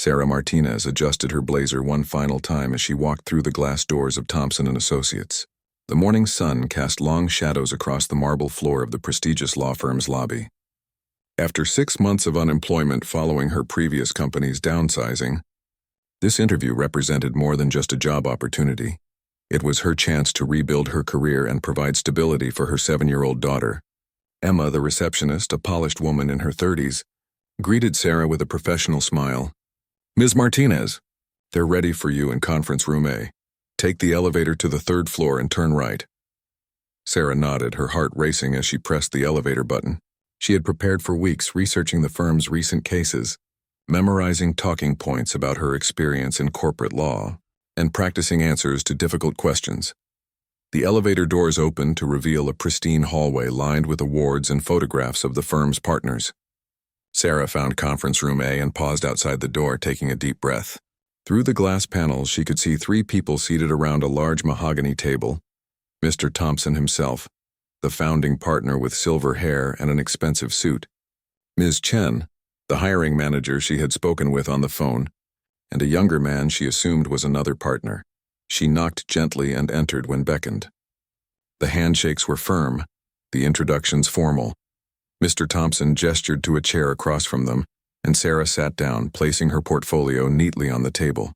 Sarah Martinez adjusted her blazer one final time as she walked through the glass doors of Thompson and Associates. The morning sun cast long shadows across the marble floor of the prestigious law firm's lobby. After 6 months of unemployment following her previous company's downsizing, this interview represented more than just a job opportunity. It was her chance to rebuild her career and provide stability for her 7-year-old daughter. Emma, the receptionist, a polished woman in her 30s, greeted Sarah with a professional smile. "Ms. Martinez, they're ready for you in conference room A. Take the elevator to the 3rd floor and turn right." Sarah nodded, her heart racing as she pressed the elevator button. She had prepared for weeks researching the firm's recent cases, memorizing talking points about her experience in corporate law, and practicing answers to difficult questions. The elevator doors opened to reveal a pristine hallway lined with awards and photographs of the firm's partners. Sarah found conference room A and paused outside the door, taking a deep breath. Through the glass panels, she could see 3 people seated around a large mahogany table. Mr. Thompson himself, the founding partner with silver hair and an expensive suit. Ms. Chen, the hiring manager she had spoken with on the phone, and a younger man she assumed was another partner. She knocked gently and entered when beckoned. The handshakes were firm, the introductions formal. Mr. Thompson gestured to a chair across from them, and Sarah sat down, placing her portfolio neatly on the table.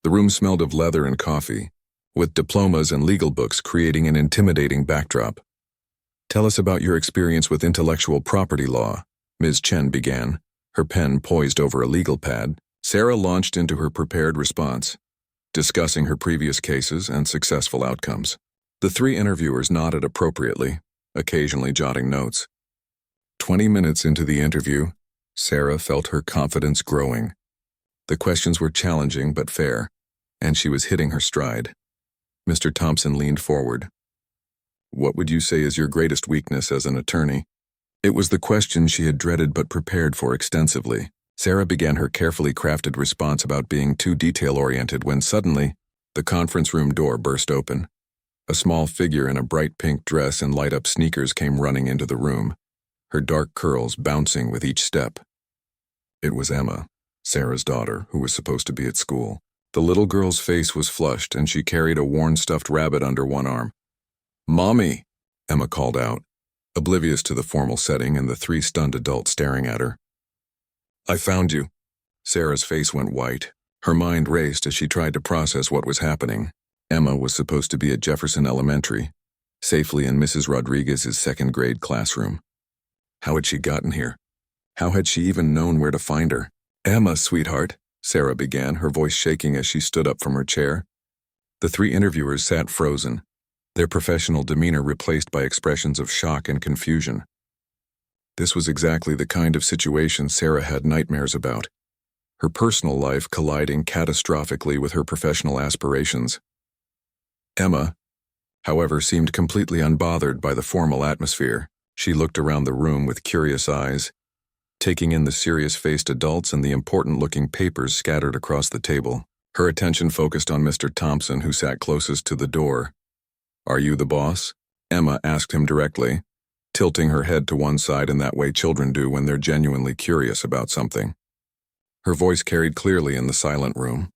The room smelled of leather and coffee, with diplomas and legal books creating an intimidating backdrop. "Tell us about your experience with intellectual property law," Ms. Chen began, her pen poised over a legal pad. Sarah launched into her prepared response, discussing her previous cases and successful outcomes. The 3 interviewers nodded appropriately, occasionally jotting notes. 20 minutes into the interview, Sarah felt her confidence growing. The questions were challenging but fair, and she was hitting her stride. Mr. Thompson leaned forward. "What would you say is your greatest weakness as an attorney?" It was the question she had dreaded but prepared for extensively. Sarah began her carefully crafted response about being too detail-oriented when suddenly, the conference room door burst open. A small figure in a bright pink dress and light-up sneakers came running into the room, her dark curls bouncing with each step. It was Emma, Sarah's daughter, who was supposed to be at school. The little girl's face was flushed, and she carried a worn stuffed rabbit under one arm. "Mommy," Emma called out, oblivious to the formal setting and the 3 stunned adults staring at her. "I found you." Sarah's face went white. Her mind raced as she tried to process what was happening. Emma was supposed to be at Jefferson Elementary, safely in Mrs. Rodriguez's 2nd grade classroom. How had she gotten here? How had she even known where to find her? "Emma, sweetheart," Sarah began, her voice shaking as she stood up from her chair. The 3 interviewers sat frozen, their professional demeanor replaced by expressions of shock and confusion. This was exactly the kind of situation Sarah had nightmares about, her personal life colliding catastrophically with her professional aspirations. Emma, however, seemed completely unbothered by the formal atmosphere. She looked around the room with curious eyes, taking in the serious-faced adults and the important-looking papers scattered across the table. Her attention focused on Mr. Thompson, who sat closest to the door. "Are you the boss?" Emma asked him directly, tilting her head to one side in that way children do when they're genuinely curious about something. Her voice carried clearly in the silent room.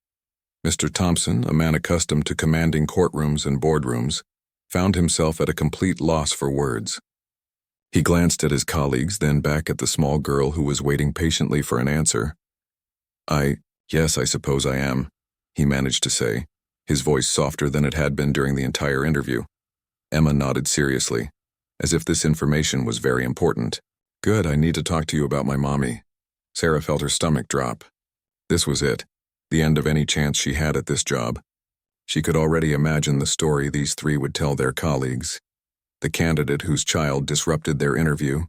Mr. Thompson, a man accustomed to commanding courtrooms and boardrooms, found himself at a complete loss for words. He glanced at his colleagues, then back at the small girl who was waiting patiently for an answer. Yes, I suppose I am," he managed to say, his voice softer than it had been during the entire interview. Emma nodded seriously, as if this information was very important. "Good, I need to talk to you about my mommy." Sarah felt her stomach drop. This was it, the end of any chance she had at this job. She could already imagine the story these 3 would tell their colleagues. The candidate whose child disrupted their interview,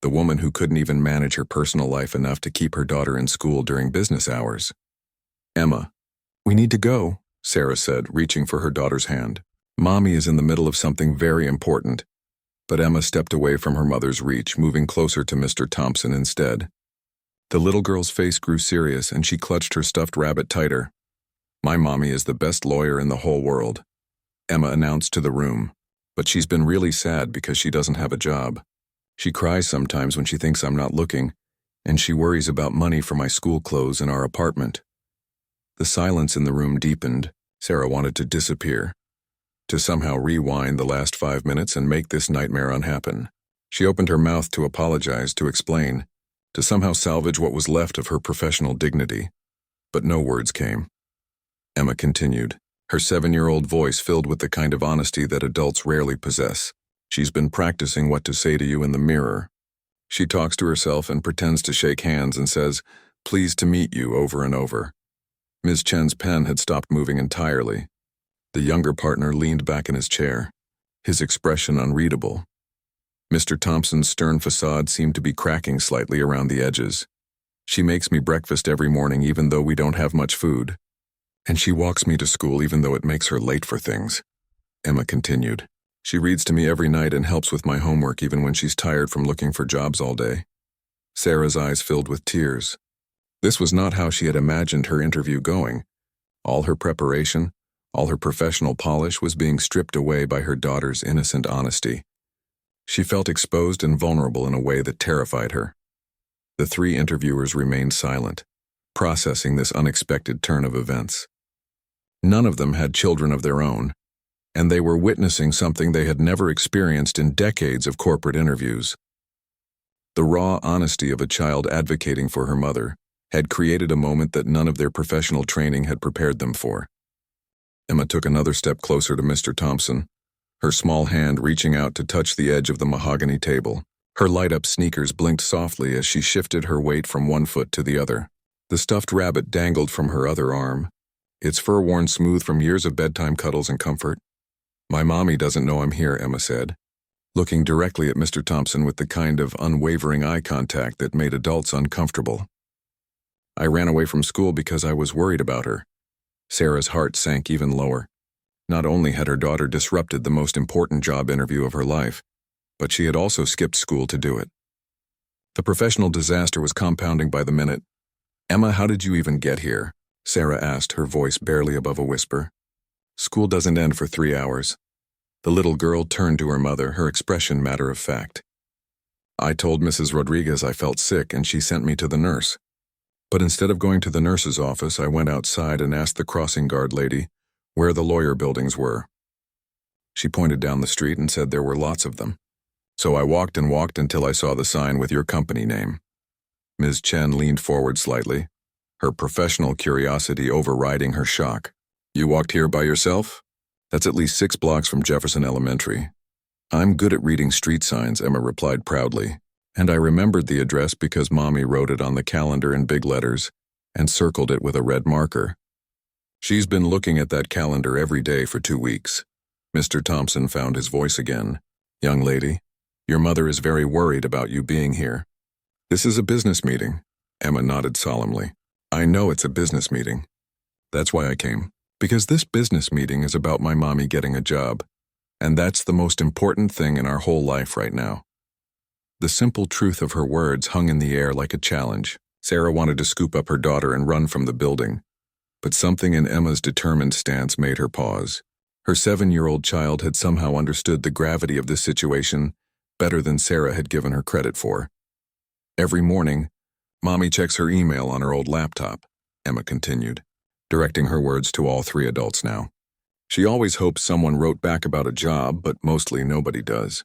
the woman who couldn't even manage her personal life enough to keep her daughter in school during business hours. "Emma, we need to go," Sarah said, reaching for her daughter's hand. "Mommy is in the middle of something very important." But Emma stepped away from her mother's reach, moving closer to Mr. Thompson instead. The little girl's face grew serious, and she clutched her stuffed rabbit tighter. "My mommy is the best lawyer in the whole world," Emma announced to the room. "But she's been really sad because she doesn't have a job. She cries sometimes when she thinks I'm not looking, And she worries about money for my school clothes and our apartment. The silence in the room deepened. Sarah wanted to disappear, to somehow rewind the last 5 minutes and make this nightmare unhappen. She opened her mouth to apologize, to explain, to somehow salvage what was left of her professional dignity. But no words came. Emma continued, her 7-year-old voice filled with the kind of honesty that adults rarely possess. She's been practicing what to say to you in the mirror. She talks to herself and pretends to shake hands and says, "Pleased to meet you," over and over. Ms. Chen's pen had stopped moving entirely. The younger partner leaned back in his chair, his expression unreadable. Mr. Thompson's stern facade seemed to be cracking slightly around the edges. She makes me breakfast every morning even though we don't have much food. And she walks me to school even though it makes her late for things. Emma continued. She reads to me every night and helps with my homework even when she's tired from looking for jobs all day. Sarah's eyes filled with tears. This was not how she had imagined her interview going. All her preparation, all her professional polish was being stripped away by her daughter's innocent honesty. She felt exposed and vulnerable in a way that terrified her. The 3 interviewers remained silent, processing this unexpected turn of events. None of them had children of their own, and they were witnessing something they had never experienced in decades of corporate interviews. The raw honesty of a child advocating for her mother had created a moment that none of their professional training had prepared them for. Emma took another step closer to Mr. Thompson, her small hand reaching out to touch the edge of the mahogany table. Her light-up sneakers blinked softly as she shifted her weight from one foot to the other. The stuffed rabbit dangled from her other arm, its fur worn smooth from years of bedtime cuddles and comfort. "My mommy doesn't know I'm here," Emma said, looking directly at Mr. Thompson with the kind of unwavering eye contact that made adults uncomfortable. "I ran away from school because I was worried about her." Sarah's heart sank even lower. Not only had her daughter disrupted the most important job interview of her life, but she had also skipped school to do it. The professional disaster was compounding by the minute. "Emma, how did you even get here?" Sarah asked, her voice barely above a whisper. "School doesn't end for 3 hours." The little girl turned to her mother, her expression matter of fact. "I told Mrs. Rodriguez I felt sick and she sent me to the nurse. But instead of going to the nurse's office, I went outside and asked the crossing guard lady where the lawyer buildings were. She pointed down the street and said there were lots of them. So I walked and walked until I saw the sign with your company name." Ms. Chen leaned forward slightly, her professional curiosity overriding her shock. "You walked here by yourself? That's at least 6 blocks from Jefferson Elementary." "I'm good at reading street signs," Emma replied proudly, "and I remembered the address because Mommy wrote it on the calendar in big letters and circled it with a red marker. She's been looking at that calendar every day for 2 weeks. Mr. Thompson found his voice again. "Young lady, your mother is very worried about you being here." "This is a business meeting." Emma nodded solemnly. "I know it's a business meeting. That's why I came. Because this business meeting is about my mommy getting a job. And that's the most important thing in our whole life right now." The simple truth of her words hung in the air like a challenge. Sarah wanted to scoop up her daughter and run from the building. But something in Emma's determined stance made her pause. Her 7-year-old child had somehow understood the gravity of this situation better than Sarah had given her credit for. "Every morning, Mommy checks her email on her old laptop," Emma continued, directing her words to all 3 adults now. "She always hopes someone wrote back about a job, but mostly nobody does.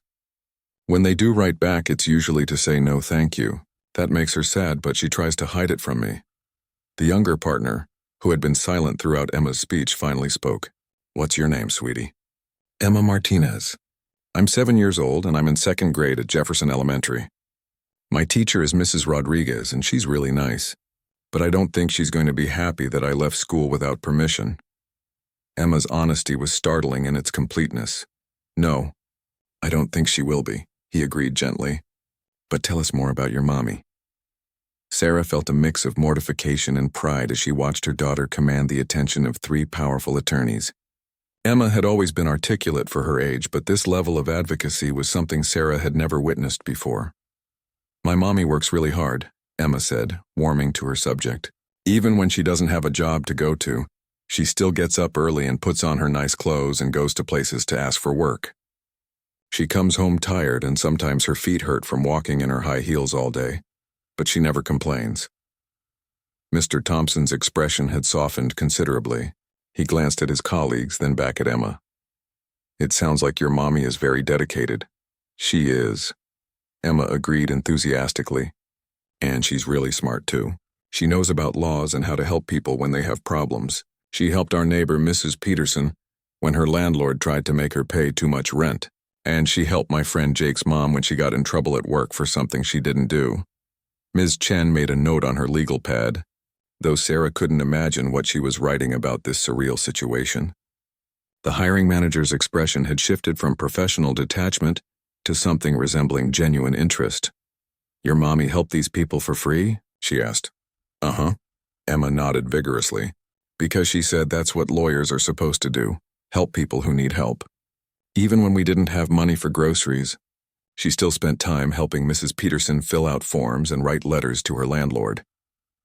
When they do write back, it's usually to say no thank you. That makes her sad, but she tries to hide it from me." The younger partner, who had been silent throughout Emma's speech, finally spoke. "What's your name, sweetie?" "Emma Martinez. I'm 7 years old and I'm in 2nd grade at Jefferson Elementary. My teacher is Mrs. Rodriguez and she's really nice, but I don't think she's going to be happy that I left school without permission." Emma's honesty was startling in its completeness. "No, I don't think she will be," he agreed gently. "But tell us more about your mommy." Sarah felt a mix of mortification and pride as she watched her daughter command the attention of 3 powerful attorneys. Emma had always been articulate for her age, but this level of advocacy was something Sarah had never witnessed before. "My mommy works really hard," Emma said, warming to her subject. "Even when she doesn't have a job to go to, she still gets up early and puts on her nice clothes and goes to places to ask for work. She comes home tired and sometimes her feet hurt from walking in her high heels all day. but she never complains. Mr. Thompson's expression had softened considerably. He glanced at his colleagues, then back at Emma. It sounds like your mommy is very dedicated. She is. Emma agreed enthusiastically. And she's really smart too. She knows about laws and how to help people when they have problems. She helped our neighbor, Mrs. Peterson, when her landlord tried to make her pay too much rent. And she helped my friend Jake's mom when she got in trouble at work for something she didn't do. Ms. Chen made a note on her legal pad, though Sarah couldn't imagine what she was writing about this surreal situation. The hiring manager's expression had shifted from professional detachment to something resembling genuine interest. Your mommy helped these people for free? She asked. Uh-huh. Emma nodded vigorously, because she said that's what lawyers are supposed to do, help people who need help. Even when we didn't have money for groceries, she still spent time helping Mrs. Peterson fill out forms and write letters to her landlord.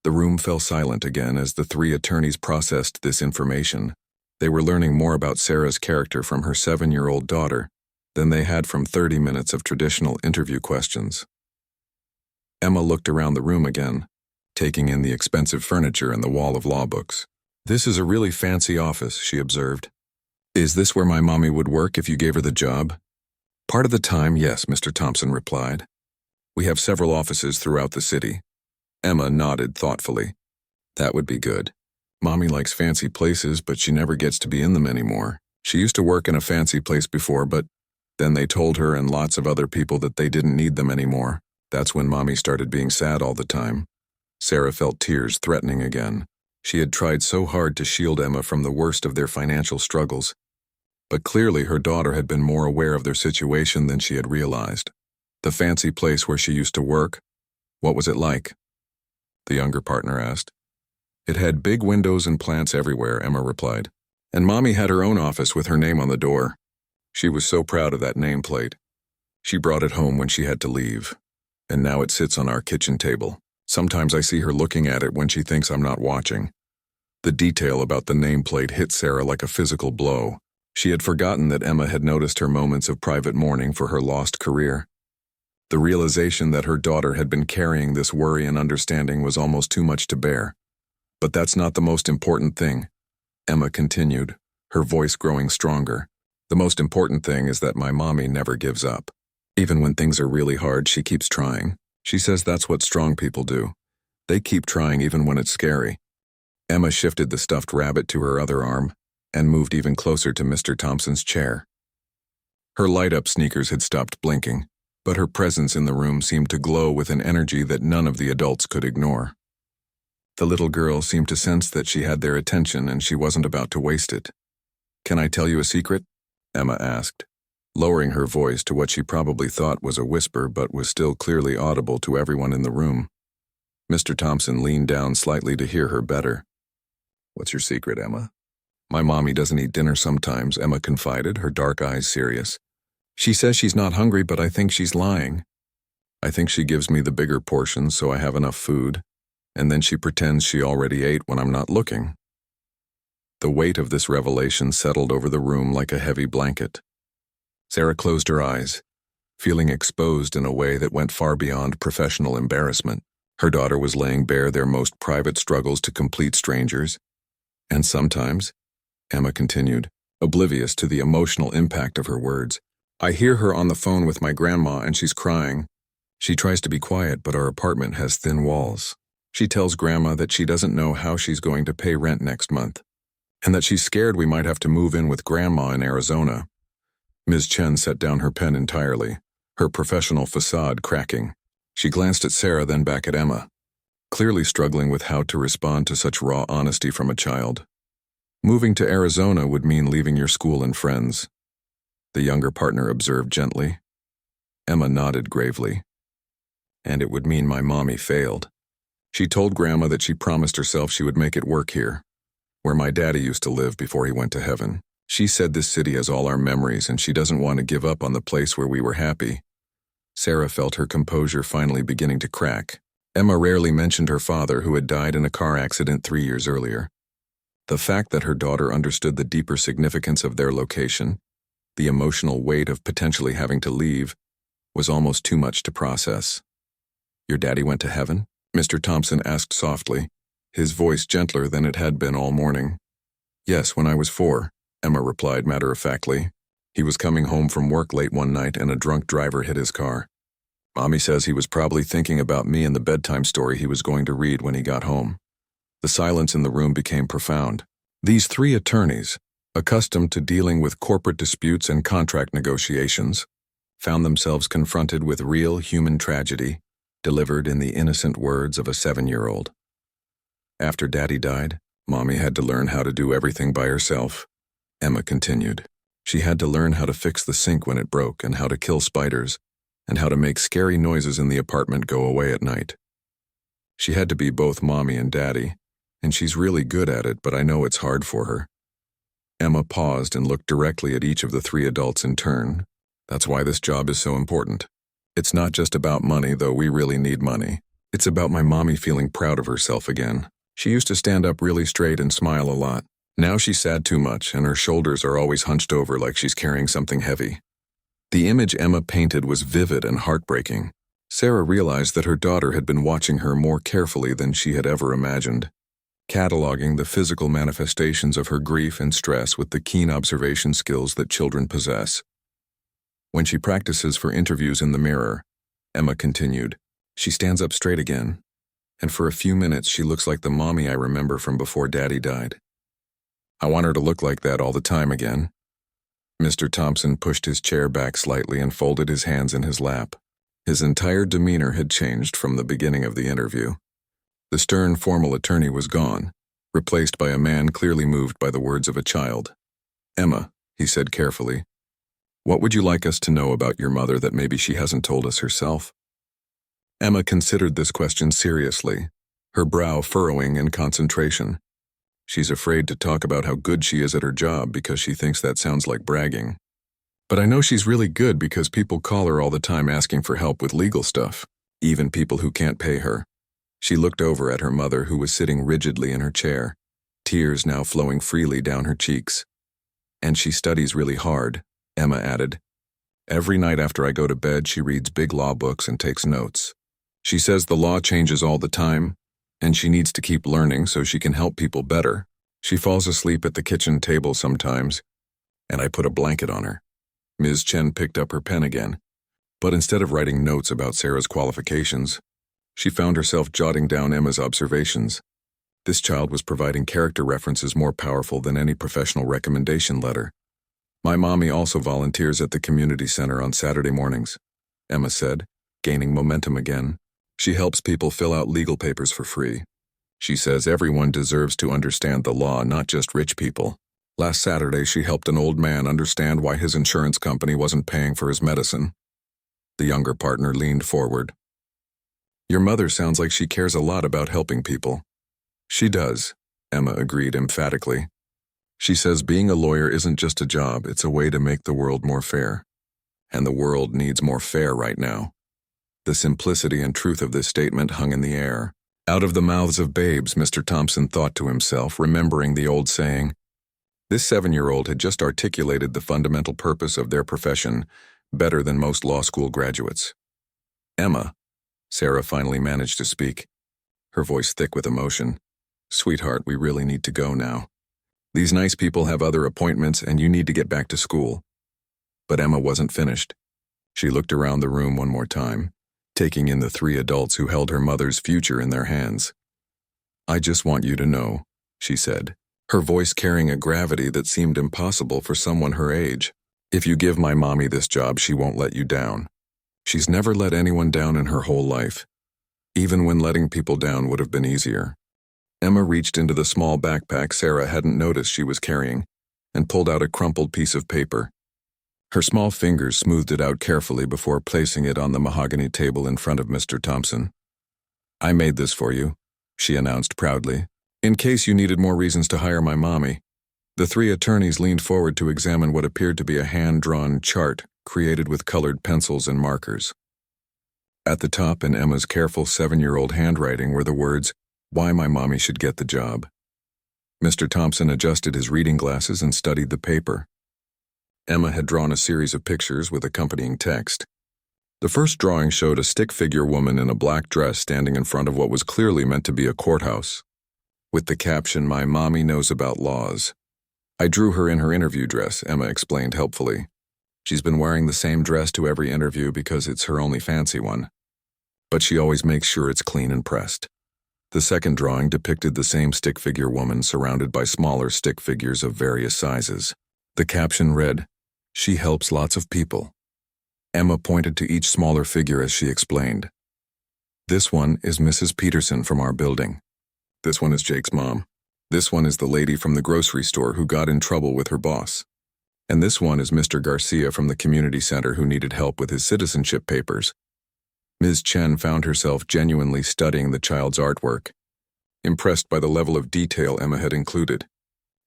The room fell silent again as the three attorneys processed this information. They were learning more about Sarah's character from her 7-year-old daughter than they had from 30 minutes of traditional interview questions. Emma looked around the room again, taking in the expensive furniture and the wall of law books. This is a really fancy office, she observed. Is this where my mommy would work if you gave her the job? Part of the time, yes, Mr. Thompson replied. We have several offices throughout the city. Emma nodded thoughtfully. That would be good. Mommy likes fancy places, but she never gets to be in them anymore. She used to work in a fancy place before, but then they told her and lots of other people that they didn't need them anymore. That's when Mommy started being sad all the time. Sarah felt tears threatening again. She had tried so hard to shield Emma from the worst of their financial struggles. But clearly her daughter had been more aware of their situation than she had realized. The fancy place where she used to work, what was it like? The younger partner asked. It had big windows and plants everywhere, Emma replied. And Mommy had her own office with her name on the door. She was so proud of that nameplate. She brought it home when she had to leave. And now it sits on our kitchen table. Sometimes I see her looking at it when she thinks I'm not watching. The detail about the nameplate hit Sarah like a physical blow. She had forgotten that Emma had noticed her moments of private mourning for her lost career. The realization that her daughter had been carrying this worry and understanding was almost too much to bear. But that's not the most important thing, Emma continued, her voice growing stronger. The most important thing is that my mommy never gives up. Even when things are really hard, she keeps trying. She says that's what strong people do. They keep trying even when it's scary. Emma shifted the stuffed rabbit to her other arm and moved even closer to Mr. Thompson's chair. Her light-up sneakers had stopped blinking, but her presence in the room seemed to glow with an energy that none of the adults could ignore. The little girl seemed to sense that she had their attention and she wasn't about to waste it. Can I tell you a secret? Emma asked, lowering her voice to what she probably thought was a whisper but was still clearly audible to everyone in the room. Mr. Thompson leaned down slightly to hear her better. What's your secret, Emma? My mommy doesn't eat dinner sometimes, Emma confided, her dark eyes serious. She says she's not hungry, but I think she's lying. I think she gives me the bigger portions so I have enough food, and then she pretends she already ate when I'm not looking. The weight of this revelation settled over the room like a heavy blanket. Sarah closed her eyes, feeling exposed in a way that went far beyond professional embarrassment. Her daughter was laying bare their most private struggles to complete strangers, and sometimes, Emma continued, oblivious to the emotional impact of her words, I hear her on the phone with my grandma and she's crying. She tries to be quiet, but our apartment has thin walls. She tells Grandma that she doesn't know how she's going to pay rent next month, and that she's scared we might have to move in with Grandma in Arizona. Ms. Chen set down her pen entirely, her professional facade cracking. She glanced at Sarah, then back at Emma, clearly struggling with how to respond to such raw honesty from a child. Moving to Arizona would mean leaving your school and friends, the younger partner observed gently. Emma nodded gravely. And it would mean my mommy failed. She told Grandma that she promised herself she would make it work here, where my daddy used to live before he went to heaven. She said this city has all our memories and she doesn't want to give up on the place where we were happy. Sarah felt her composure finally beginning to crack. Emma rarely mentioned her father, who had died in a car accident 3 years earlier. The fact that her daughter understood the deeper significance of their location, the emotional weight of potentially having to leave, was almost too much to process. Your daddy went to heaven? Mr. Thompson asked softly, his voice gentler than it had been all morning. Yes, when I was 4, Emma replied matter-of-factly. He was coming home from work late one night and a drunk driver hit his car. Mommy says he was probably thinking about me and the bedtime story he was going to read when he got home. The silence in the room became profound. These 3 attorneys, accustomed to dealing with corporate disputes and contract negotiations, found themselves confronted with real human tragedy, delivered in the innocent words of a 7-year-old. After Daddy died, Mommy had to learn how to do everything by herself, Emma continued. She had to learn how to fix the sink when it broke and how to kill spiders and how to make scary noises in the apartment go away at night. She had to be both Mommy and Daddy, and she's really good at it, but I know it's hard for her. Emma paused and looked directly at each of the 3 adults in turn. That's why this job is so important. It's not just about money, though we really need money. It's about my mommy feeling proud of herself again. She used to stand up really straight and smile a lot. Now she's sad too much, and her shoulders are always hunched over like she's carrying something heavy. The image Emma painted was vivid and heartbreaking. Sarah realized that her daughter had been watching her more carefully than she had ever imagined, cataloging the physical manifestations of her grief and stress with the keen observation skills that children possess. When she practices for interviews in the mirror, Emma continued, she stands up straight again, and for a few minutes she looks like the mommy I remember from before Daddy died. I want her to look like that all the time again. Mr. Thompson pushed his chair back slightly and folded his hands in his lap. His entire demeanor had changed from the beginning of the interview. The stern, formal attorney was gone, replaced by a man clearly moved by the words of a child. Emma, he said carefully, what would you like us to know about your mother that maybe she hasn't told us herself? Emma considered this question seriously, her brow furrowing in concentration. She's afraid to talk about how good she is at her job because she thinks that sounds like bragging. But I know she's really good because people call her all the time asking for help with legal stuff, even people who can't pay her. She looked over at her mother, who was sitting rigidly in her chair, tears now flowing freely down her cheeks. And she studies really hard, Emma added. Every night after I go to bed, she reads big law books and takes notes. She says the law changes all the time, and she needs to keep learning so she can help people better. She falls asleep at the kitchen table sometimes, and I put a blanket on her. Ms. Chen picked up her pen again, but instead of writing notes about Sarah's qualifications, she found herself jotting down Emma's observations. This child was providing character references more powerful than any professional recommendation letter. My mommy also volunteers at the community center on Saturday mornings, Emma said, gaining momentum again. She helps people fill out legal papers for free. She says everyone deserves to understand the law, not just rich people. Last Saturday, she helped an old man understand why his insurance company wasn't paying for his medicine. The younger partner leaned forward. Your mother sounds like she cares a lot about helping people. She does, Emma agreed emphatically. She says being a lawyer isn't just a job, it's a way to make the world more fair. And the world needs more fair right now. The simplicity and truth of this statement hung in the air. Out of the mouths of babes, Mr. Thompson thought to himself, remembering the old saying. This 7-year-old had just articulated the fundamental purpose of their profession better than most law school graduates. Emma, Sarah finally managed to speak, her voice thick with emotion. Sweetheart, we really need to go now. These nice people have other appointments and you need to get back to school. But Emma wasn't finished. She looked around the room one more time, taking in the 3 adults who held her mother's future in their hands. I just want you to know, she said, her voice carrying a gravity that seemed impossible for someone her age. If you give my mommy this job, she won't let you down. She's never let anyone down in her whole life, even when letting people down would have been easier. Emma reached into the small backpack Sarah hadn't noticed she was carrying and pulled out a crumpled piece of paper. Her small fingers smoothed it out carefully before placing it on the mahogany table in front of Mr. Thompson. I made this for you, she announced proudly, in case you needed more reasons to hire my mommy. The 3 attorneys leaned forward to examine what appeared to be a hand-drawn chart created with colored pencils and markers. At the top, in Emma's careful 7-year-old handwriting, were the words, why my mommy should get the job. Mr. Thompson adjusted his reading glasses and studied the paper. Emma had drawn a series of pictures with accompanying text. The first drawing showed a stick figure woman in a black dress standing in front of what was clearly meant to be a courthouse. With the caption, "My mommy knows about laws." I drew her in her interview dress, Emma explained helpfully. She's been wearing the same dress to every interview because it's her only fancy one. But she always makes sure it's clean and pressed. The second drawing depicted the same stick figure woman surrounded by smaller stick figures of various sizes. The caption read, "She helps lots of people." Emma pointed to each smaller figure as she explained. "This one is Mrs. Peterson from our building. This one is Jake's mom. This one is the lady from the grocery store who got in trouble with her boss. And this one is Mr. Garcia from the community center who needed help with his citizenship papers." Ms. Chen found herself genuinely studying the child's artwork, impressed by the level of detail Emma had included.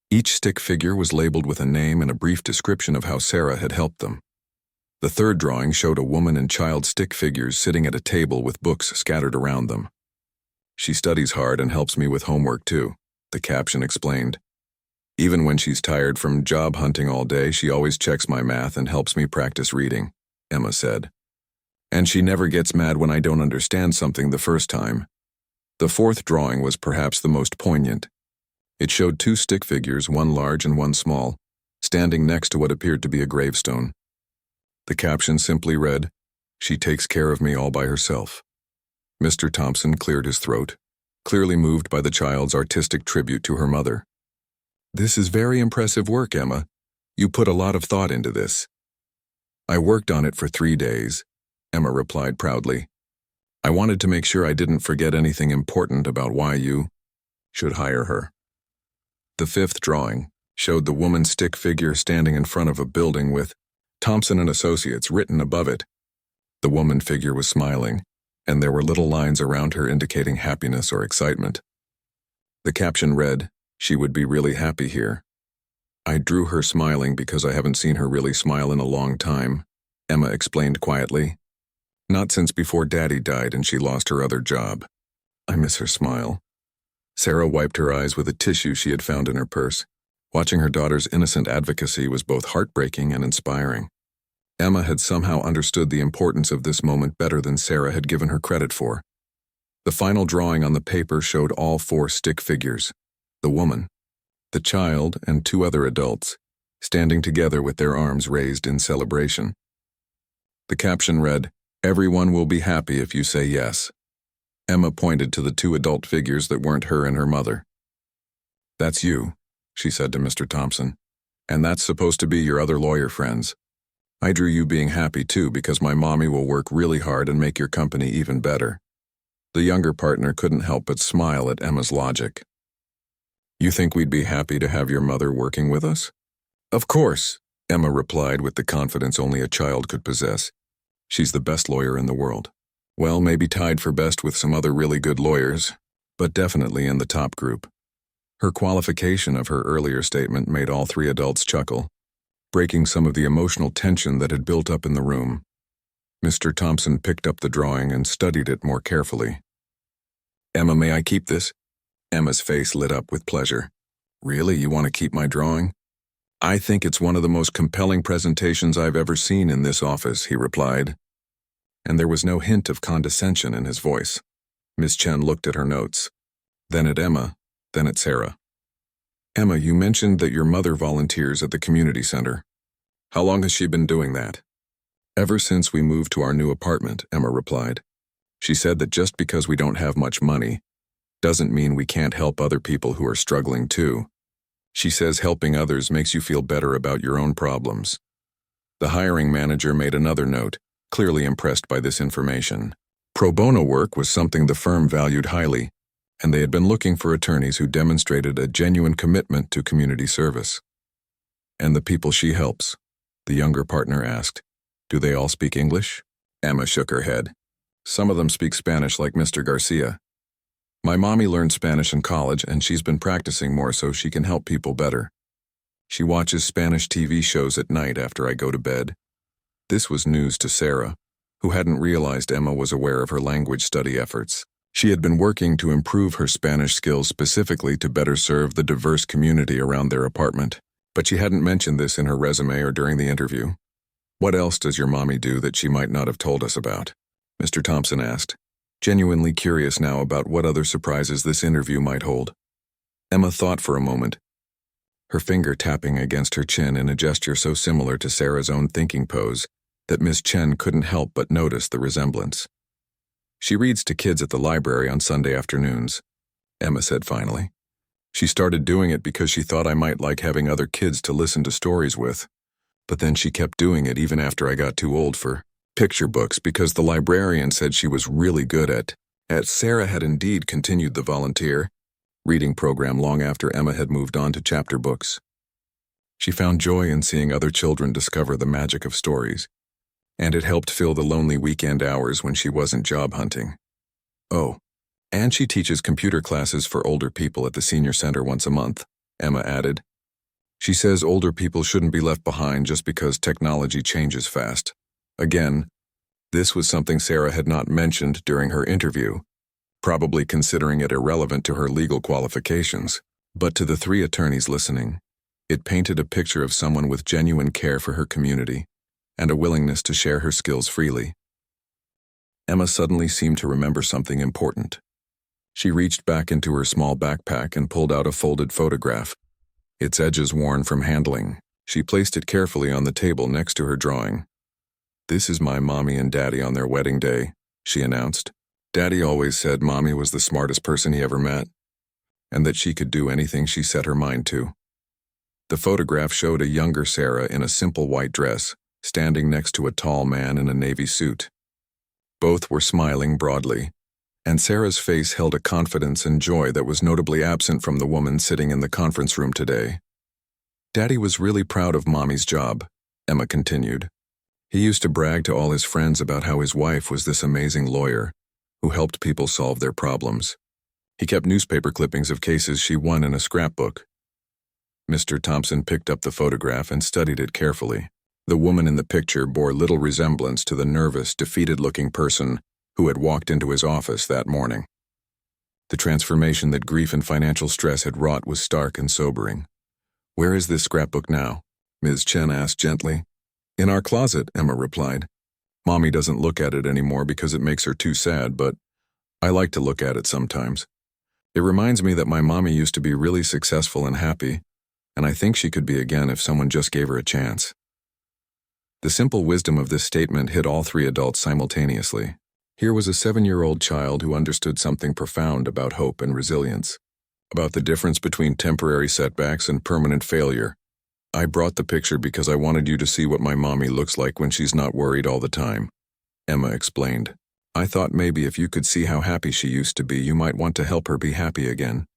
Each stick figure was labeled with a name and a brief description of how Sarah had helped them. The third drawing showed a woman and child stick figures sitting at a table with books scattered around them. "She studies hard and helps me with homework too," the caption explained. "Even when she's tired from job hunting all day, she always checks my math and helps me practice reading," Emma said. "And she never gets mad when I don't understand something the first time." The fourth drawing was perhaps the most poignant. It showed two stick figures, one large and one small, standing next to what appeared to be a gravestone. The caption simply read, "She takes care of me all by herself." Mr. Thompson cleared his throat, clearly moved by the child's artistic tribute to her mother. "This is very impressive work, Emma. You put a lot of thought into this." "I worked on it for 3 days," Emma replied proudly. "I wanted to make sure I didn't forget anything important about why you should hire her." The fifth drawing showed the woman's stick figure standing in front of a building with Thompson and Associates written above it. The woman figure was smiling, and there were little lines around her indicating happiness or excitement. The caption read, "She would be really happy here." "I drew her smiling because I haven't seen her really smile in a long time," Emma explained quietly. "Not since before Daddy died and she lost her other job. I miss her smile." Sarah wiped her eyes with a tissue she had found in her purse. Watching her daughter's innocent advocacy was both heartbreaking and inspiring. Emma had somehow understood the importance of this moment better than Sarah had given her credit for. The final drawing on the paper showed all 4 stick figures, the woman, the child, and 2 other adults, standing together with their arms raised in celebration. The caption read, "Everyone will be happy if you say yes." Emma pointed to the 2 adult figures that weren't her and her mother. "That's you," she said to Mr. Thompson, "and that's supposed to be your other lawyer friends. I drew you being happy too because my mommy will work really hard and make your company even better." The younger partner couldn't help but smile at Emma's logic. "You think we'd be happy to have your mother working with us?" "Of course," Emma replied with the confidence only a child could possess. "She's the best lawyer in the world. Well, maybe tied for best with some other really good lawyers, but definitely in the top group." Her qualification of her earlier statement made all 3 adults chuckle, breaking some of the emotional tension that had built up in the room. Mr. Thompson picked up the drawing and studied it more carefully. "Emma, may I keep this?" Emma's face lit up with pleasure. "Really, you want to keep my drawing?" "I think it's one of the most compelling presentations I've ever seen in this office," he replied. And there was no hint of condescension in his voice. Ms. Chen looked at her notes, then at Emma, then at Sarah. "Emma, you mentioned that your mother volunteers at the community center. How long has she been doing that?" "Ever since we moved to our new apartment," Emma replied. "She said that just because we don't have much money doesn't mean we can't help other people who are struggling too. She says helping others makes you feel better about your own problems." The hiring manager made another note, clearly impressed by this information. Pro bono work was something the firm valued highly, and they had been looking for attorneys who demonstrated a genuine commitment to community service. "And the people she helps?" the younger partner asked. "Do they all speak English?" Emma shook her head. "Some of them speak Spanish like Mr. Garcia. My mommy learned Spanish in college and she's been practicing more so she can help people better. She watches Spanish TV shows at night after I go to bed." This was news to Sarah, who hadn't realized Emma was aware of her language study efforts. She had been working to improve her Spanish skills specifically to better serve the diverse community around their apartment, but she hadn't mentioned this in her resume or during the interview. What else does your mommy do that she might not have told us about? Mr. Thompson asked, genuinely curious now about what other surprises this interview might hold. Emma thought for a moment, her finger tapping against her chin in a gesture so similar to Sarah's own thinking pose that Miss Chen couldn't help but notice the resemblance. She reads to kids at the library on Sunday afternoons, Emma said finally. She started doing it because she thought I might like having other kids to listen to stories with, but then she kept doing it even after I got too old for picture books because the librarian said she was really good at. Sarah had indeed continued the volunteer reading program long after Emma had moved on to chapter books. She found joy in seeing other children discover the magic of stories, and it helped fill the lonely weekend hours when she wasn't job hunting. Oh, and she teaches computer classes for older people at the senior center once a month, Emma added. She says older people shouldn't be left behind just because technology changes fast. Again, this was something Sarah had not mentioned during her interview, probably considering it irrelevant to her legal qualifications, but to the three attorneys listening, it painted a picture of someone with genuine care for her community and a willingness to share her skills freely. Emma suddenly seemed to remember something important. She reached back into her small backpack and pulled out a folded photograph, its edges worn from handling. She placed it carefully on the table next to her drawing. "This is my mommy and daddy on their wedding day," she announced. "Daddy always said mommy was the smartest person he ever met, and that she could do anything she set her mind to." The photograph showed a younger Sarah in a simple white dress, standing next to a tall man in a navy suit. Both were smiling broadly, and Sarah's face held a confidence and joy that was notably absent from the woman sitting in the conference room today. "Daddy was really proud of mommy's job," Emma continued. "He used to brag to all his friends about how his wife was this amazing lawyer who helped people solve their problems. He kept newspaper clippings of cases she won in a scrapbook." Mr. Thompson picked up the photograph and studied it carefully. The woman in the picture bore little resemblance to the nervous, defeated-looking person who had walked into his office that morning. The transformation that grief and financial stress had wrought was stark and sobering. "Where is this scrapbook now?" Ms. Chen asked gently. "In our closet," Emma replied. "Mommy doesn't look at it anymore because it makes her too sad, but I like to look at it sometimes. It reminds me that my mommy used to be really successful and happy, and I think she could be again if someone just gave her a chance." The simple wisdom of this statement hit all three adults simultaneously. Here was a 7-year-old child who understood something profound about hope and resilience, about the difference between temporary setbacks and permanent failure. "I brought the picture because I wanted you to see what my mommy looks like when she's not worried all the time," Emma explained. "I thought maybe if you could see how happy she used to be, you might want to help her be happy again."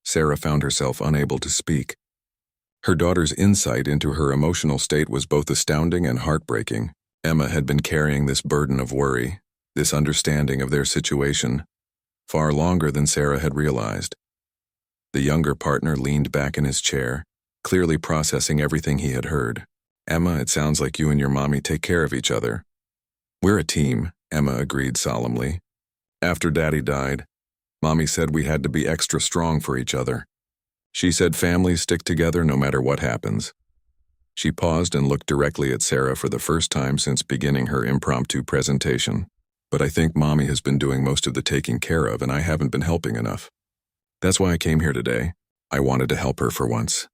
Sarah found herself unable to speak. Her daughter's insight into her emotional state was both astounding and heartbreaking. Emma had been carrying this burden of worry, this understanding of their situation, far longer than Sarah had realized. The younger partner leaned back in his chair, clearly processing everything he had heard. "Emma, it sounds like you and your mommy take care of each other." "We're a team," Emma agreed solemnly. "After Daddy died, Mommy said we had to be extra strong for each other. She said families stick together no matter what happens." She paused and looked directly at Sarah for the first time since beginning her impromptu presentation. "But I think Mommy has been doing most of the taking care of, and I haven't been helping enough. That's why I came here today. I wanted to help her for once."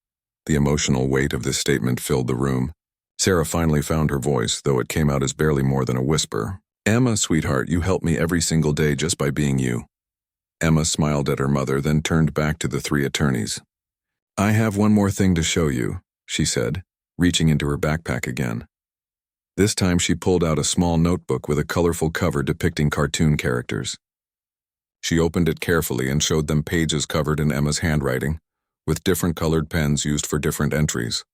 The emotional weight of this statement filled the room. Sarah finally found her voice, though it came out as barely more than a whisper. "Emma, sweetheart, you help me every single day just by being you." Emma smiled at her mother, then turned back to the three attorneys. "I have one more thing to show you," she said, reaching into her backpack again. This time she pulled out a small notebook with a colorful cover depicting cartoon characters. She opened it carefully and showed them pages covered in Emma's handwriting, with different colored pens used for different entries.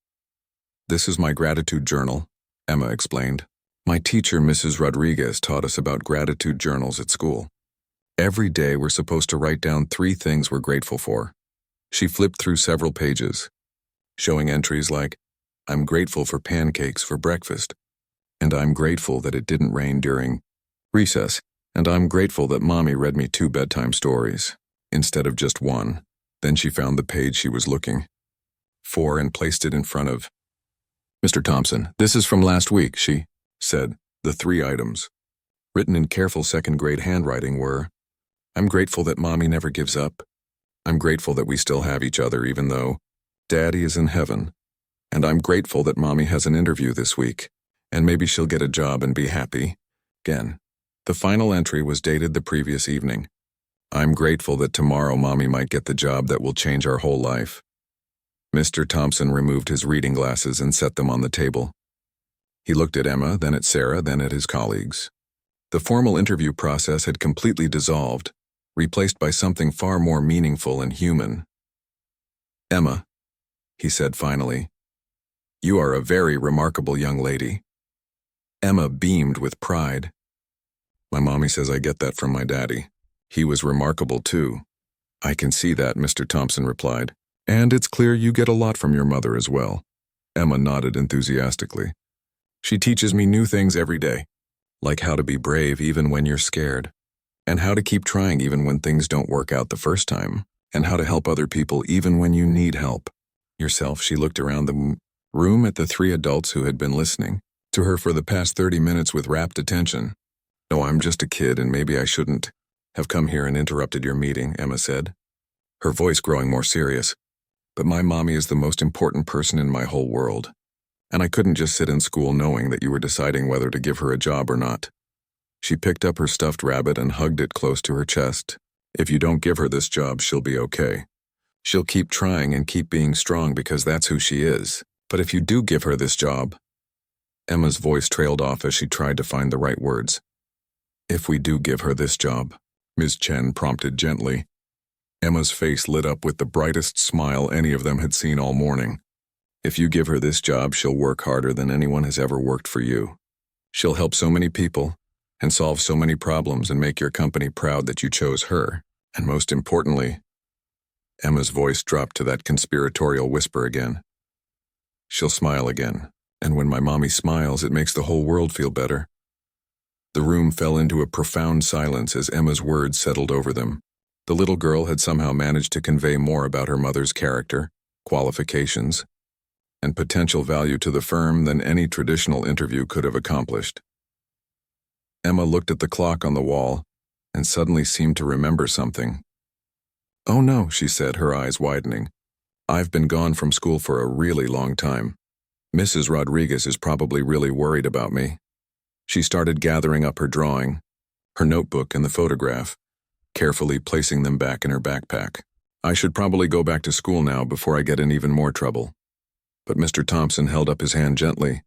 "This is my gratitude journal," Emma explained. "My teacher, Mrs. Rodriguez, taught us about gratitude journals at school. Every day we're supposed to write down 3 things we're grateful for." She flipped through several pages, showing entries like, "I'm grateful for pancakes for breakfast," and "I'm grateful that it didn't rain during recess," and "I'm grateful that Mommy read me 2 bedtime stories instead of just 1. Then she found the page she was looking for and placed it in front of Mr. Thompson, this is from last week, she said. The 3 items, written in careful second-grade handwriting, were: I'm grateful that Mommy never gives up. I'm grateful that we still have each other even though Daddy is in heaven. And I'm grateful that Mommy has an interview this week, and maybe she'll get a job and be happy. Again. The final entry was dated the previous evening. I'm grateful that tomorrow Mommy might get the job that will change our whole life. Mr. Thompson removed his reading glasses and set them on the table. He looked at Emma, then at Sarah, then at his colleagues. The formal interview process had completely dissolved, replaced by something far more meaningful and human. Emma, he said finally, you are a very remarkable young lady. Emma beamed with pride. My mommy says I get that from my daddy. He was remarkable too. I can see that, Mr. Thompson replied. And it's clear you get a lot from your mother as well. Emma nodded enthusiastically. She teaches me new things every day, like how to be brave even when you're scared, and how to keep trying even when things don't work out the first time, and how to help other people even when you need help. Yourself, she looked around the room at the 3 adults who had been listening to her for the past 30 minutes with rapt attention. No, I'm just a kid and maybe I shouldn't have come here and interrupted your meeting, Emma said, her voice growing more serious. But my mommy is the most important person in my whole world, and I couldn't just sit in school knowing that you were deciding whether to give her a job or not. She picked up her stuffed rabbit and hugged it close to her chest. If you don't give her this job, she'll be okay. She'll keep trying and keep being strong because that's who she is. But if you do give her this job... Emma's voice trailed off as she tried to find the right words. If we do give her this job, Ms. Chen prompted gently. Emma's face lit up with the brightest smile any of them had seen all morning. If you give her this job, she'll work harder than anyone has ever worked for you. She'll help so many people and solve so many problems and make your company proud that you chose her. And most importantly, Emma's voice dropped to that conspiratorial whisper again. She'll smile again, and when my mommy smiles, it makes the whole world feel better. The room fell into a profound silence as Emma's words settled over them. The little girl had somehow managed to convey more about her mother's character, qualifications, and potential value to the firm than any traditional interview could have accomplished. Emma looked at the clock on the wall and suddenly seemed to remember something. Oh no, she said, her eyes widening. I've been gone from school for a really long time. Mrs. Rodriguez is probably really worried about me. She started gathering up her drawing, her notebook and the photograph, carefully placing them back in her backpack. I should probably go back to school now before I get in even more trouble. But Mr. Thompson held up his hand gently.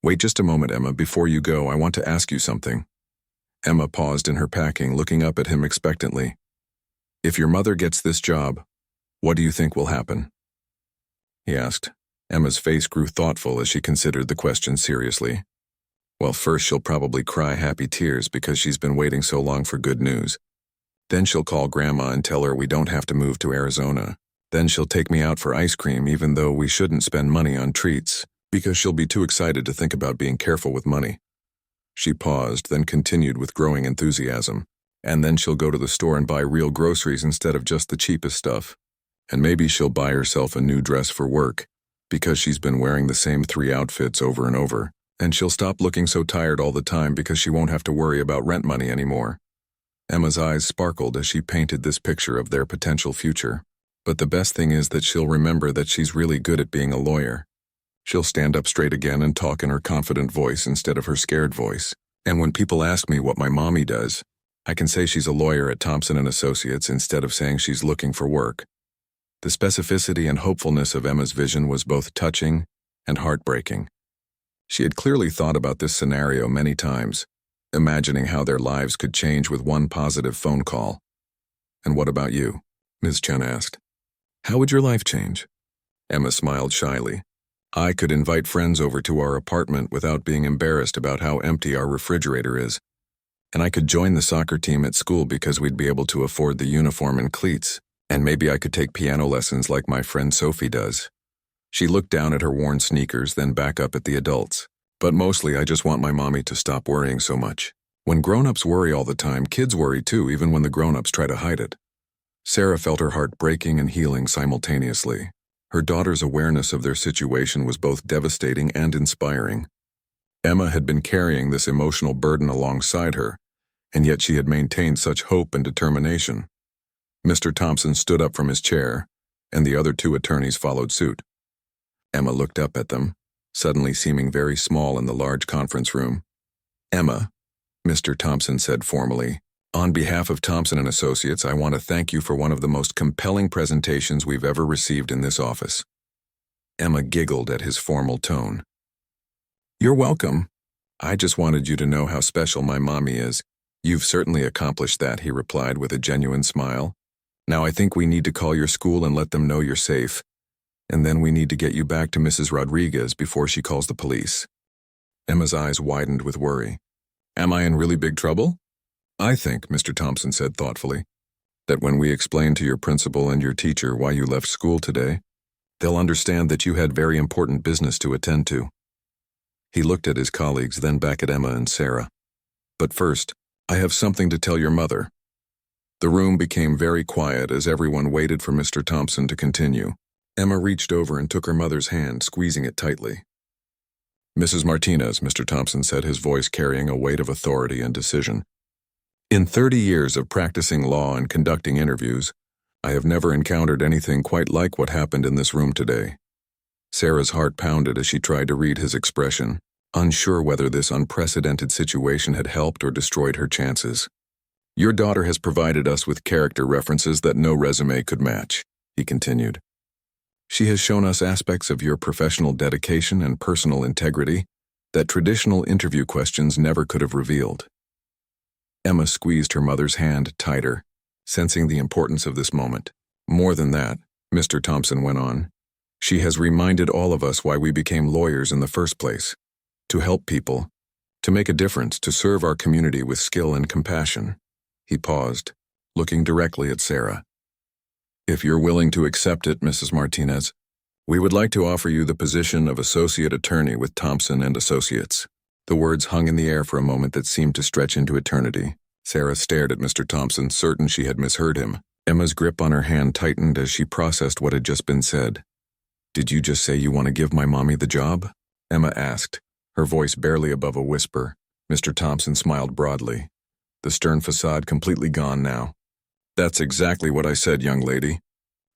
Wait just a moment, Emma. Before you go, I want to ask you something. Emma paused in her packing, looking up at him expectantly. If your mother gets this job, what do you think will happen? He asked. Emma's face grew thoughtful as she considered the question seriously. Well, first she'll probably cry happy tears because she's been waiting so long for good news. Then she'll call Grandma and tell her we don't have to move to Arizona. Then she'll take me out for ice cream even though we shouldn't spend money on treats, because she'll be too excited to think about being careful with money. She paused, then continued with growing enthusiasm. And then she'll go to the store and buy real groceries instead of just the cheapest stuff. And maybe she'll buy herself a new dress for work, because she's been wearing the same 3 outfits over and over. And she'll stop looking so tired all the time because she won't have to worry about rent money anymore. Emma's eyes sparkled as she painted this picture of their potential future. But the best thing is that she'll remember that she's really good at being a lawyer. She'll stand up straight again and talk in her confident voice instead of her scared voice. And when people ask me what my mommy does, I can say she's a lawyer at Thompson & Associates instead of saying she's looking for work. The specificity and hopefulness of Emma's vision was both touching and heartbreaking. She had clearly thought about this scenario many times, imagining how their lives could change with one positive phone call. And what about you? Ms. Chen asked. How would your life change? Emma smiled shyly. I could invite friends over to our apartment without being embarrassed about how empty our refrigerator is. And I could join the soccer team at school because we'd be able to afford the uniform and cleats. And maybe I could take piano lessons like my friend Sophie does. She looked down at her worn sneakers, then back up at the adults. But mostly I just want my mommy to stop worrying so much. When grown-ups worry all the time, kids worry too, even when the grown-ups try to hide it. Sarah felt her heart breaking and healing simultaneously. Her daughter's awareness of their situation was both devastating and inspiring. Emma had been carrying this emotional burden alongside her, and yet she had maintained such hope and determination. Mr. Thompson stood up from his chair, and the other two attorneys followed suit. Emma looked up at them, suddenly seeming very small in the large conference room. "Emma," Mr. Thompson said formally, "on behalf of Thompson and Associates, I want to thank you for one of the most compelling presentations we've ever received in this office." Emma giggled at his formal tone. "You're welcome. I just wanted you to know how special my mommy is." "You've certainly accomplished that," he replied with a genuine smile. "Now I think we need to call your school and let them know you're safe. And then we need to get you back to Mrs. Rodriguez before she calls the police." Emma's eyes widened with worry. "Am I in really big trouble?" "I think," Mr. Thompson said thoughtfully, "that when we explain to your principal and your teacher why you left school today, they'll understand that you had very important business to attend to." He looked at his colleagues, then back at Emma and Sarah. "But first, I have something to tell your mother." The room became very quiet as everyone waited for Mr. Thompson to continue. Emma reached over and took her mother's hand, squeezing it tightly. "Mrs. Martinez," Mr. Thompson said, his voice carrying a weight of authority and decision. "In 30 years of practicing law and conducting interviews, I have never encountered anything quite like what happened in this room today." Sarah's heart pounded as she tried to read his expression, unsure whether this unprecedented situation had helped or destroyed her chances. "Your daughter has provided us with character references that no resume could match," he continued. "She has shown us aspects of your professional dedication and personal integrity that traditional interview questions never could have revealed." Emma squeezed her mother's hand tighter, sensing the importance of this moment. "More than that," Mr. Thompson went on, "she has reminded all of us why we became lawyers in the first place. To help people, to make a difference, to serve our community with skill and compassion." He paused, looking directly at Sarah. "If you're willing to accept it, Mrs. Martinez, we would like to offer you the position of Associate Attorney with Thompson and Associates." The words hung in the air for a moment that seemed to stretch into eternity. Sarah stared at Mr. Thompson, certain she had misheard him. Emma's grip on her hand tightened as she processed what had just been said. "Did you just say you want to give my mommy the job?" Emma asked, her voice barely above a whisper. Mr. Thompson smiled broadly, the stern facade completely gone now. "That's exactly what I said, young lady.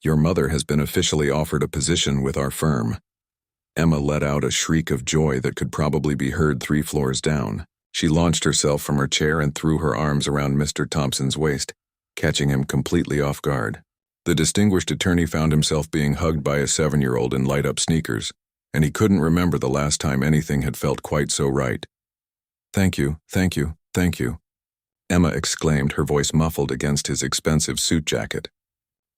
Your mother has been officially offered a position with our firm." Emma let out a shriek of joy that could probably be heard 3 floors down. She launched herself from her chair and threw her arms around Mr. Thompson's waist, catching him completely off guard. The distinguished attorney found himself being hugged by a 7-year-old in light-up sneakers, and he couldn't remember the last time anything had felt quite so right. "Thank you, thank you, thank you," Emma exclaimed, her voice muffled against his expensive suit jacket.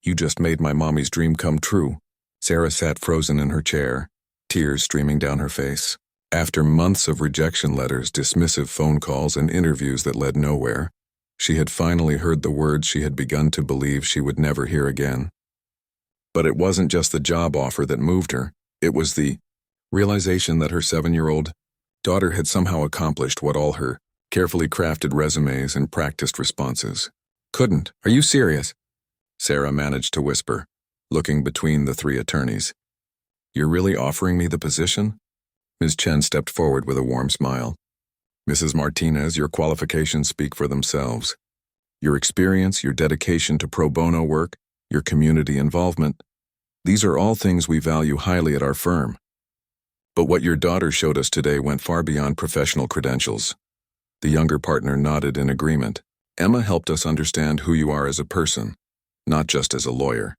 "You just made my mommy's dream come true." Sarah sat frozen in her chair, tears streaming down her face. After months of rejection letters, dismissive phone calls, and interviews that led nowhere, she had finally heard the words she had begun to believe she would never hear again. But it wasn't just the job offer that moved her. It was the realization that her 7-year-old daughter had somehow accomplished what all her carefully crafted resumes and practiced responses couldn't. "Are you serious?" Sarah managed to whisper, looking between the 3 attorneys. "You're really offering me the position?" Ms. Chen stepped forward with a warm smile. "Mrs. Martinez, your qualifications speak for themselves. Your experience, your dedication to pro bono work, your community involvement, these are all things we value highly at our firm. But what your daughter showed us today went far beyond professional credentials." The younger partner nodded in agreement. "Emma helped us understand who you are as a person, not just as a lawyer.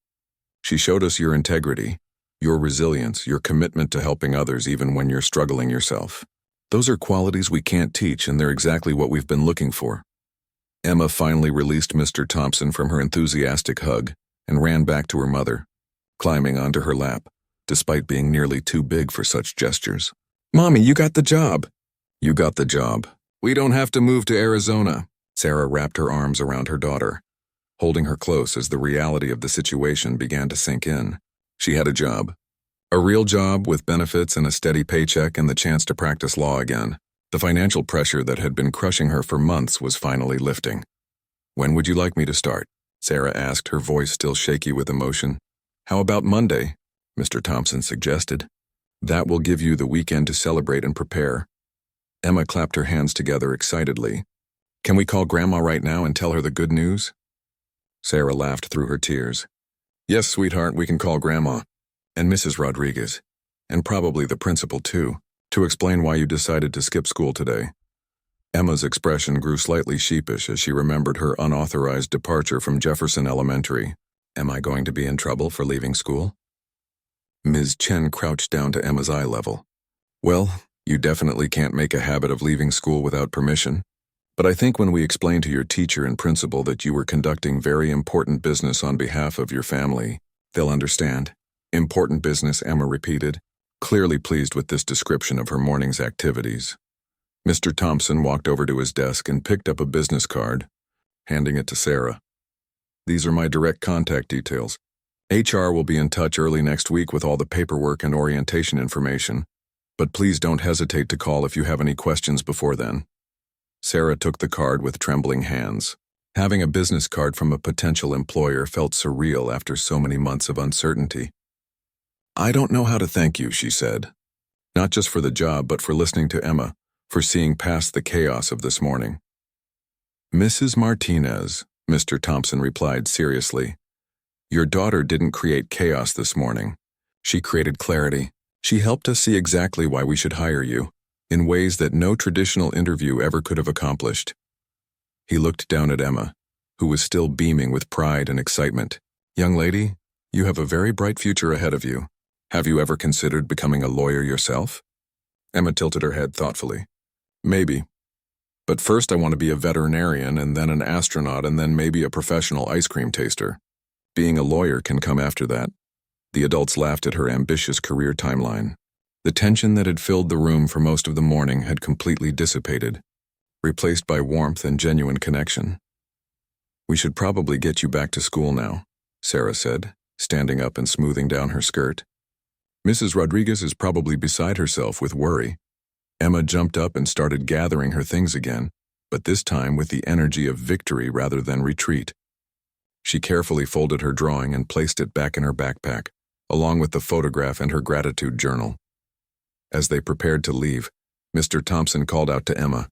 She showed us your integrity, your resilience, your commitment to helping others even when you're struggling yourself. Those are qualities we can't teach, and they're exactly what we've been looking for." Emma finally released Mr. Thompson from her enthusiastic hug and ran back to her mother, climbing onto her lap, despite being nearly too big for such gestures. "Mommy, you got the job." "You got the job. We don't have to move to Arizona." Sarah wrapped her arms around her daughter, holding her close as the reality of the situation began to sink in. She had a job. A real job with benefits and a steady paycheck and the chance to practice law again. The financial pressure that had been crushing her for months was finally lifting. "When would you like me to start?" Sarah asked, her voice still shaky with emotion. "How about Monday?" Mr. Thompson suggested. That will give you the weekend to celebrate and prepare. Emma clapped her hands together excitedly. Can we call Grandma right now and tell her the good news? Sarah laughed through her tears. Yes, sweetheart, we can call Grandma. And Mrs. Rodriguez. And probably the principal too, to explain why you decided to skip school today. Emma's expression grew slightly sheepish as she remembered her unauthorized departure from Jefferson Elementary. Am I going to be in trouble for leaving school? Ms. Chen crouched down to Emma's eye level. Well, you definitely can't make a habit of leaving school without permission. But I think when we explain to your teacher and principal that you were conducting very important business on behalf of your family, they'll understand. Important business, Emma repeated, clearly pleased with this description of her morning's activities. Mr. Thompson walked over to his desk and picked up a business card, handing it to Sarah. These are my direct contact details. HR will be in touch early next week with all the paperwork and orientation information, but please don't hesitate to call if you have any questions before then. Sarah took the card with trembling hands. Having a business card from a potential employer felt surreal after so many months of uncertainty. I don't know how to thank you, she said. Not just for the job, but for listening to Emma, for seeing past the chaos of this morning. Mrs. Martinez, Mr. Thompson replied seriously. Your daughter didn't create chaos this morning. She created clarity. She helped us see exactly why we should hire you, in ways that no traditional interview ever could have accomplished. He looked down at Emma, who was still beaming with pride and excitement. Young lady, you have a very bright future ahead of you. Have you ever considered becoming a lawyer yourself? Emma tilted her head thoughtfully. Maybe. But first I want to be a veterinarian and then an astronaut and then maybe a professional ice cream taster. Being a lawyer can come after that. The adults laughed at her ambitious career timeline. The tension that had filled the room for most of the morning had completely dissipated, replaced by warmth and genuine connection. We should probably get you back to school now, Sarah said, standing up and smoothing down her skirt. Mrs. Rodriguez is probably beside herself with worry. Emma jumped up and started gathering her things again, but this time with the energy of victory rather than retreat. She carefully folded her drawing and placed it back in her backpack, along with the photograph and her gratitude journal. As they prepared to leave, Mr. Thompson called out to Emma.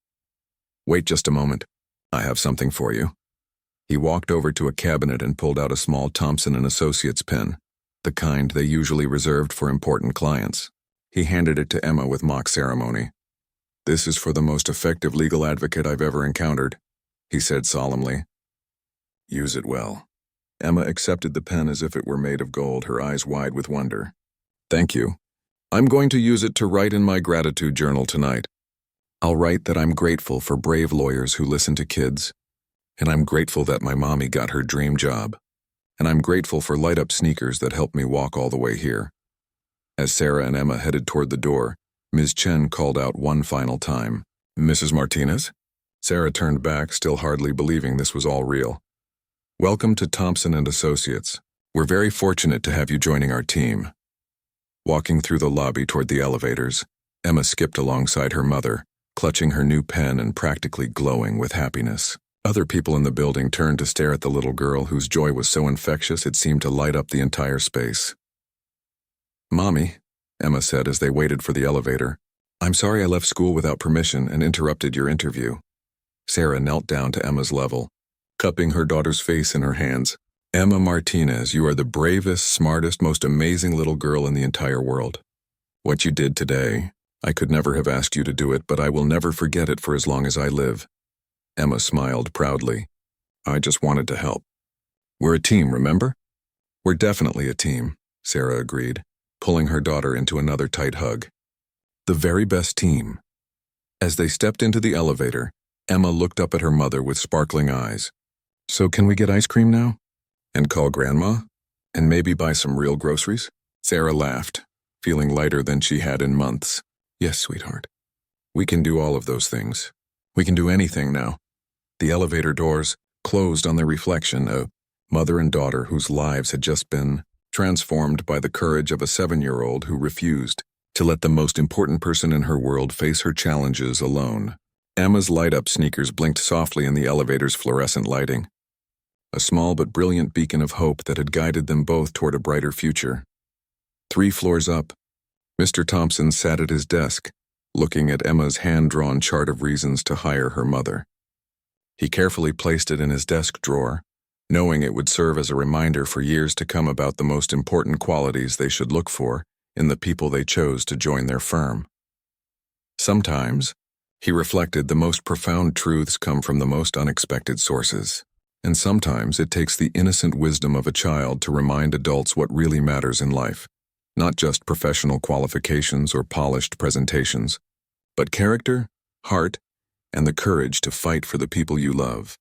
Wait just a moment. I have something for you. He walked over to a cabinet and pulled out a small Thompson & Associates pen, the kind they usually reserved for important clients. He handed it to Emma with mock ceremony. This is for the most effective legal advocate I've ever encountered, he said solemnly. Use it well. Emma accepted the pen as if it were made of gold, her eyes wide with wonder. Thank you. I'm going to use it to write in my gratitude journal tonight. I'll write that I'm grateful for brave lawyers who listen to kids, and I'm grateful that my mommy got her dream job, and I'm grateful for light-up sneakers that helped me walk all the way here. As Sarah and Emma headed toward the door, Ms. Chen called out one final time, Mrs. Martinez? Sarah turned back, still hardly believing this was all real. Welcome to Thompson & Associates. We're very fortunate to have you joining our team. Walking through the lobby toward the elevators, Emma skipped alongside her mother, clutching her new pen and practically glowing with happiness. Other people in the building turned to stare at the little girl whose joy was so infectious it seemed to light up the entire space. Mommy, Emma said as they waited for the elevator, I'm sorry I left school without permission and interrupted your interview. Sarah knelt down to Emma's level, cupping her daughter's face in her hands. Emma Martinez, you are the bravest, smartest, most amazing little girl in the entire world. What you did today, I could never have asked you to do it, but I will never forget it for as long as I live. Emma smiled proudly. I just wanted to help. We're a team, remember? We're definitely a team, Sarah agreed, pulling her daughter into another tight hug. The very best team. As they stepped into the elevator, Emma looked up at her mother with sparkling eyes. So can we get ice cream now? And call Grandma? And maybe buy some real groceries? Sarah laughed, feeling lighter than she had in months. Yes, sweetheart. We can do all of those things. We can do anything now. The elevator doors closed on their reflection, a mother and daughter whose lives had just been transformed by the courage of a 7-year-old who refused to let the most important person in her world face her challenges alone. Emma's light-up sneakers blinked softly in the elevator's fluorescent lighting, a small but brilliant beacon of hope that had guided them both toward a brighter future. 3 floors up, Mr. Thompson sat at his desk, looking at Emma's hand-drawn chart of reasons to hire her mother. He carefully placed it in his desk drawer, knowing it would serve as a reminder for years to come about the most important qualities they should look for in the people they chose to join their firm. Sometimes, he reflected, the most profound truths come from the most unexpected sources, and sometimes it takes the innocent wisdom of a child to remind adults what really matters in life, not just professional qualifications or polished presentations, but character, heart, and the courage to fight for the people you love.